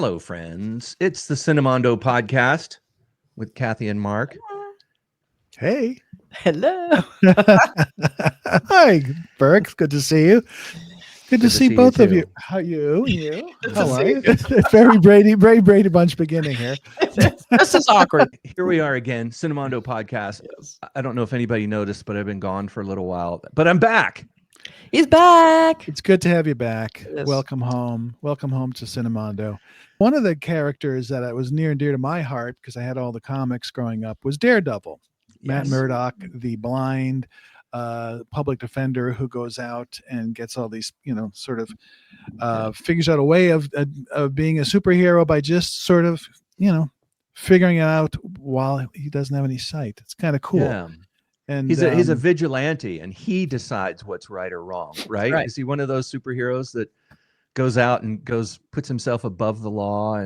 Hello, friends. It's the Cinemondo podcast with Kathy and Mark. Hey. Hello. Hi, Burk. Good to see you. Good to see both of you. How you? How are you? Very Brady Bunch beginning here. This is awkward. Here we are again, Cinemondo podcast. Yes. I don't know if anybody noticed, but I've been gone for a little while. But I'm back. He's back. It's good to have you back. Yes. Welcome home. Welcome home to Cinemondo. One of the characters that was near and dear to my heart, because I had all the comics growing up, was Daredevil. Matt Murdock, the blind public defender who goes out and gets all these, sort of figures out a way of being a superhero by just sort of, figuring it out while he doesn't have any sight. It's kind of cool. Yeah. And he's a vigilante, and he decides what's right or wrong, right? Is he one of those superheroes that goes out and puts himself above the law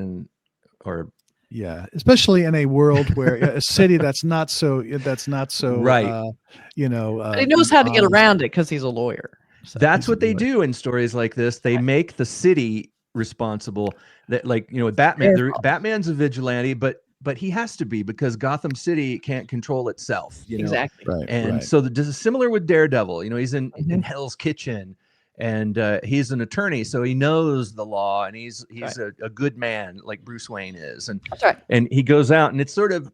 Yeah, especially in a world where a city that's not so right. But he knows how to get around it because he's a lawyer. So that's what they do in stories like this. They make the city responsible. That, like, Batman. Batman's a vigilante, but he has to be, because Gotham City can't control itself. Exactly. Right. And so this is similar with Daredevil. He's in Hell's Kitchen. And he's an attorney, so he knows the law, and he's a good man, like Bruce Wayne is. And and he goes out, and it's sort of,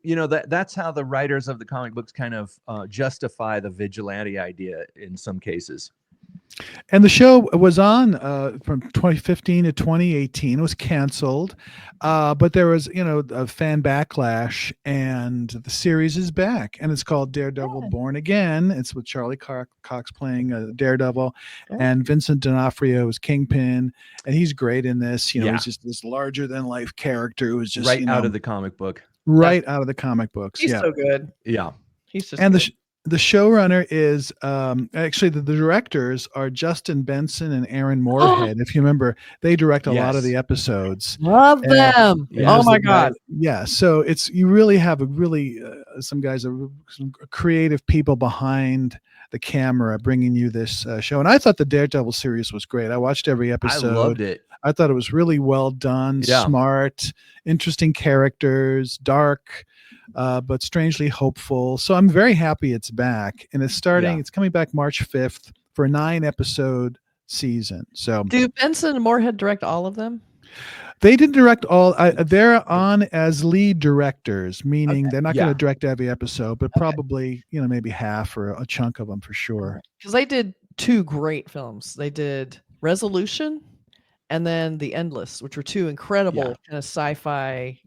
that's how the writers of the comic books kind of justify the vigilante idea in some cases. And the show was on from 2015 to 2018. It was canceled, but there was, a fan backlash, and the series is back, and it's called Daredevil Born Again. It's with Charlie Cox playing Daredevil, and Vincent D'Onofrio is Kingpin, and he's great in this. He's just this larger than life character who's just out of the comic book, out of the comic books. He's so good. Yeah, he's just and good. The showrunner is actually the directors are Justin Benson and Aaron Moorhead. If you remember, they direct a lot of the episodes. Love them. Oh my God. Yeah. So you really have some guys, some creative people behind the camera bringing you this show. And I thought the Daredevil series was great. I watched every episode. I loved it. I thought it was really well done, smart, interesting characters, dark, but strangely hopeful. So I'm very happy it's back, and it's coming back March 5th for a 9-episode season. So do Benson and Moorhead direct all of them? They didn't direct all. They're on as lead directors, meaning they're not going to direct every episode, but probably, maybe half or a chunk of them for sure. Because they did 2 great films. They did Resolution and then The Endless, which were 2 incredible kind of sci-fi,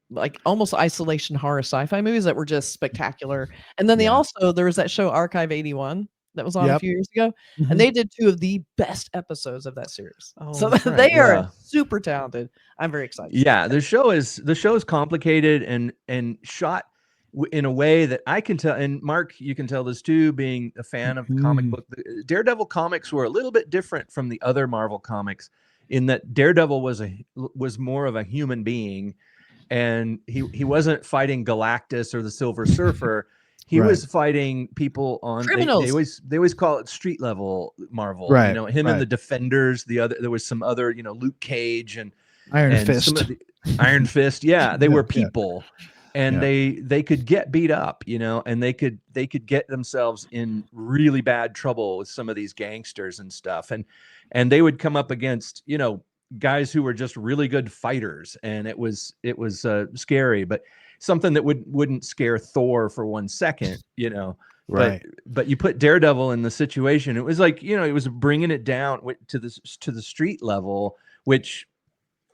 like almost isolation horror sci-fi movies that were just spectacular. And then there was that show Archive 81 that was on a few years ago, and they did 2 of the best episodes of that series. So they are super talented. I'm very excited. Yeah, the show is complicated and shot in a way that I can tell, and Mark, you can tell this too, being a fan of the comic book. The Daredevil comics were a little bit different from the other Marvel comics in that Daredevil was more of a human being, and he wasn't fighting Galactus or the Silver Surfer. He was fighting people on criminals. They always call it street level Marvel. Right. Him and the Defenders. There was some other, Luke Cage and Iron Fist. Some of the Iron Fist. Yeah, they were people, and they could get beat up, and they could get themselves in really bad trouble with some of these gangsters and stuff, and they would come up against guys who were just really good fighters, and it was scary, but something that wouldn't scare Thor for 1 second, Right. But you put Daredevil in the situation, it was like, it was bringing it down to the street level, which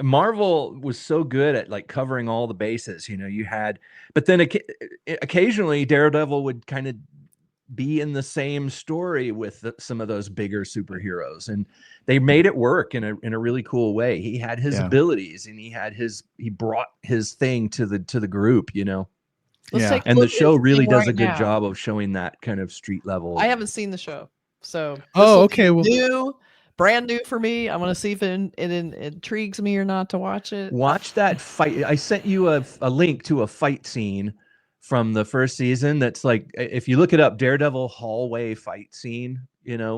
Marvel was so good at, like, covering all the bases. But then occasionally Daredevil would kind of be in the same story with some of those bigger superheroes, and they made it work in a really cool way. He had his abilities, and he brought his thing to the group, and the show really does a good job of showing that kind of street level. I haven't seen the show, so okay, brand new for me. I want to see if it intrigues me or not to watch it. Watch that fight. I sent you a link to a fight scene from the first season. That's like, if you look it up, Daredevil hallway fight scene,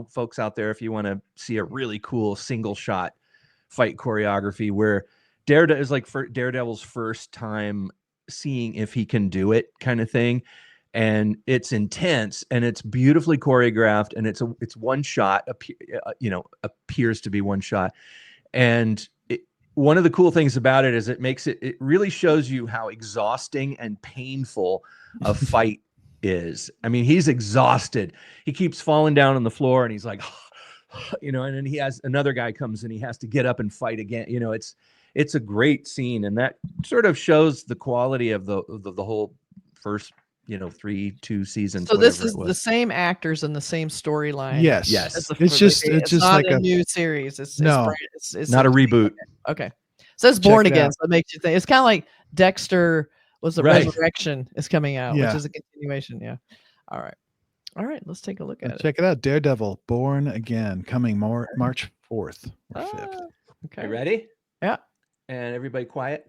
folks out there, if you want to see a really cool single shot fight choreography where Daredevil is like for Daredevil's first time seeing if he can do it kind of thing. And it's intense and it's beautifully choreographed and it's one shot, appears to be one shot. And one of the cool things about it is it really shows you how exhausting and painful a fight is. I mean, he's exhausted. He keeps falling down on the floor and he's like, and then he has another guy comes and he has to get up and fight again. It's a great scene. And that sort of shows the quality of the whole first, 2 seasons. So this is the same actors and the same storyline. Yes. It's just not like a new series. It's not a reboot. Okay. So it's Born Again. So it makes you think. It's kind of like Dexter was the Resurrection is coming out, which is a continuation. Yeah. All right. Let's take a look at it. Check it out. Daredevil, Born Again, coming March 4th or 5th. Okay. You ready? Yeah. And everybody quiet.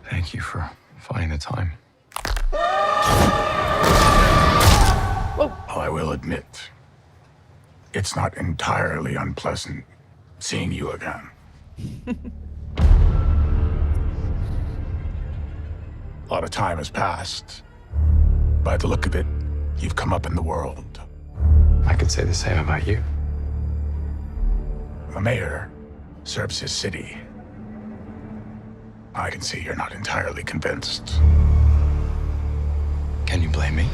Thank you for finding the time. Whoa. I will admit, it's not entirely unpleasant seeing you again. A lot of time has passed. By the look of it, you've come up in the world. I could say the same about you. The mayor serves his city. I can see you're not entirely convinced. Can you blame me?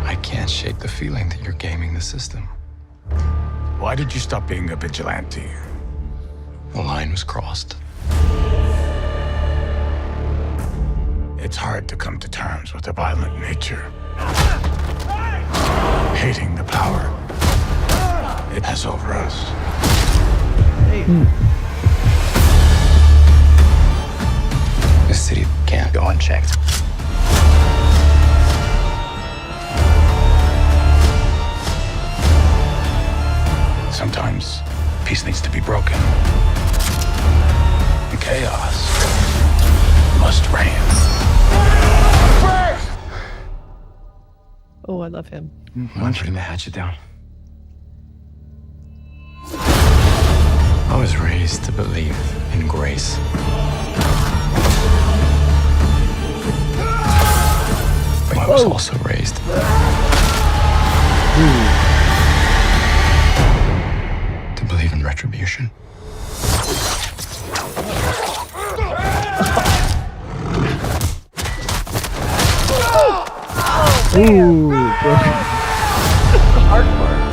I can't shake the feeling that you're gaming the system. Why did you stop being a vigilante? The line was crossed. It's hard to come to terms with a violent nature. Hating the power it has over us. This city can't go unchecked. Sometimes peace needs to be broken. And chaos must reign. Oh, I love him. I'm putting the hatchet down. I was raised to believe in grace. But I was also raised to believe in retribution. Ooh, broken. Hardcore.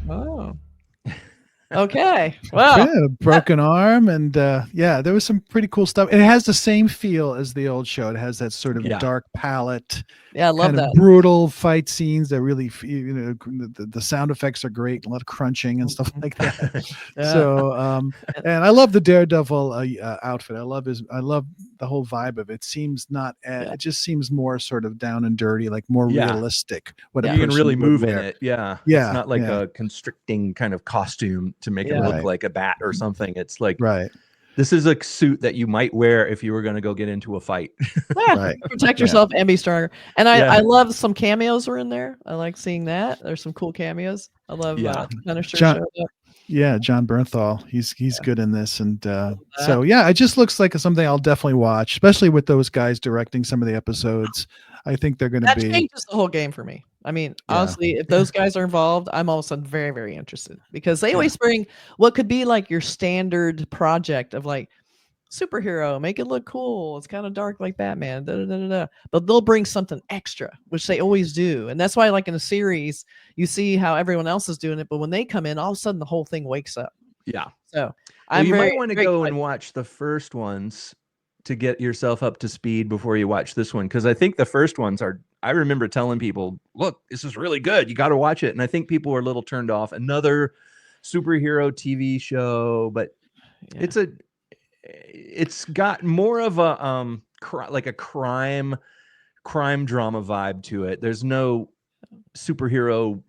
Wow. Okay. Wow. Yeah, broken arm, and there was some pretty cool stuff. It has the same feel as the old show. It has that sort of dark palette. Yeah, I love kind that. of brutal fight scenes that really, the sound effects are great. A lot of crunching and stuff like that. So, and I love the Daredevil outfit. I love the whole vibe of it. It seems it just seems more sort of down and dirty, like more realistic. What you can really move in it. Yeah. It's not like a constricting kind of costume to make it look like a bat or something. It's like, this is a suit that you might wear if you were going to go get into a fight. Protect yourself and be stronger. And I love some cameos were in there. I like seeing that. There's some cool cameos. I love Punisher showed up. Yeah, John Bernthal. He's good in this, and so it just looks like something I'll definitely watch, especially with those guys directing some of the episodes. I think they're going to be. That changes the whole game for me. I mean, honestly, if those guys are involved, I'm all of a sudden very, very interested because they always bring what could be like your standard project of like superhero, make it look cool. It's kind of dark like Batman, but they'll bring something extra, which they always do. And that's why, like in a series, you see how everyone else is doing it, but when they come in, all of a sudden the whole thing wakes up. Yeah. So you might want to go and watch the first ones to get yourself up to speed before you watch this one, because I think the first ones are. I remember telling people, "Look, this is really good. You got to watch it." And I think people were a little turned off. Another superhero TV show, but it's got more of a like a crime drama vibe to it. There's no superhero,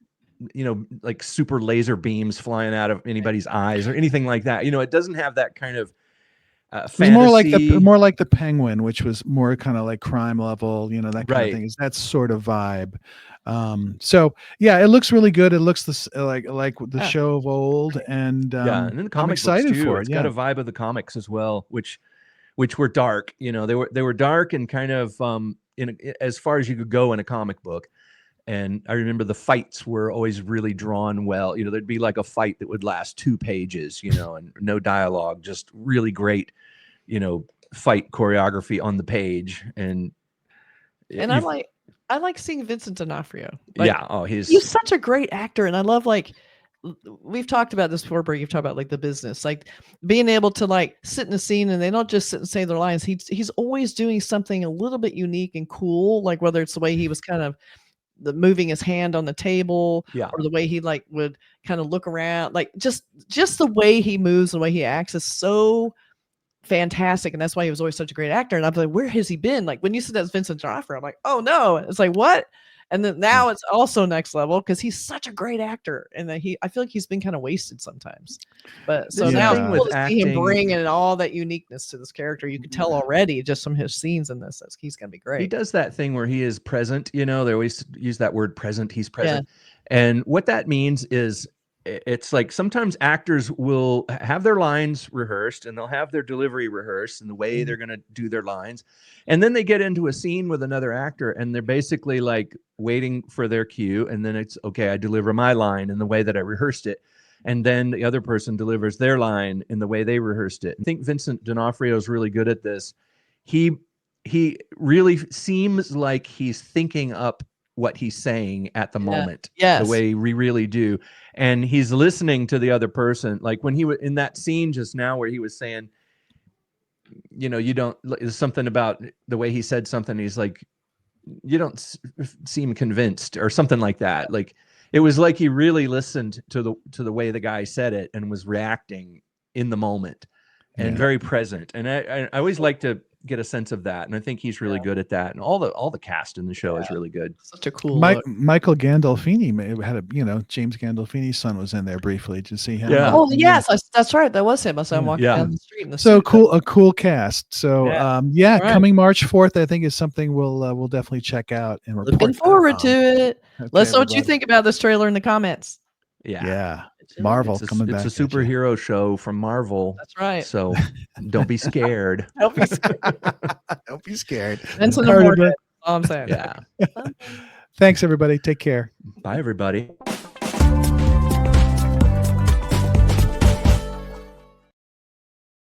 like super laser beams flying out of anybody's eyes or anything like that. It doesn't have that kind of It was more like the Penguin, which was more kind of like crime level, you know, that kind of thing. Is that sort of vibe. So yeah, it looks really good. It looks like the show of old, and and then the comic I'm excited books too. for it. It's got a vibe of the comics as well, which were dark. You know, they were dark and kind of as far as you could go in a comic book. And I remember the fights were always really drawn well. You know, there'd be like a fight that would last 2 pages, you know, and no dialogue, just really great, you know, fight choreography on the page. And I like seeing Vincent D'Onofrio. Like, he's such a great actor, and I love, like, we've talked about this before, Burk. You've talked about like the business, like being able to like sit in a scene and they don't just sit and say their lines. He's always doing something a little bit unique and cool, like whether it's the way he was kind of moving his hand on the table, or the way he like would kind of look around, like just the way he moves, the way he acts is so fantastic, and that's why he was always such a great actor. And I'm like, where has he been? Like when you said that's Vincent D'Onofrio, I'm like, oh no, it's like what? And then now it's also next level because he's such a great actor, and that I feel like he's been kind of wasted sometimes. But so now it's cool to see him bringing all that uniqueness to this character. You can tell already just from his scenes in this, he's gonna be great. He does that thing where he is present. You know, they always use that word present. He's present, and what that means is, it's like sometimes actors will have their lines rehearsed and they'll have their delivery rehearsed and the way they're going to do their lines. And then they get into a scene with another actor and they're basically like waiting for their cue. And then it's okay, I deliver my line in the way that I rehearsed it. And then the other person delivers their line in the way they rehearsed it. I think Vincent D'Onofrio is really good at this. He really seems like he's thinking up what he's saying at the moment, the way we really do. And he's listening to the other person. Like when he was in that scene just now where he was saying, you know, you don't, something about the way he said something. He's like, you don't seem convinced or something like that. Like it was like he really listened to the way the guy said it and was reacting in the moment and very present. And I always like to get a sense of that, and I think he's really good at that. And all the cast in the show is really good. Such a cool Michael Gandolfini had James Gandolfini's son was in there briefly. Did you see him? Oh yes, that's right, that was him. I saw him walking down the street in the so cool, a cool cast. So coming March 4th, I think is something we'll definitely check out and report. Looking forward to it. Let us know what you think about this trailer in the comments. Marvel coming back. It's a superhero show from Marvel. That's right. So don't be scared. Don't be scared. Don't be scared. Benson and Moorhead. All I'm saying. Thanks, everybody. Take care. Bye, everybody.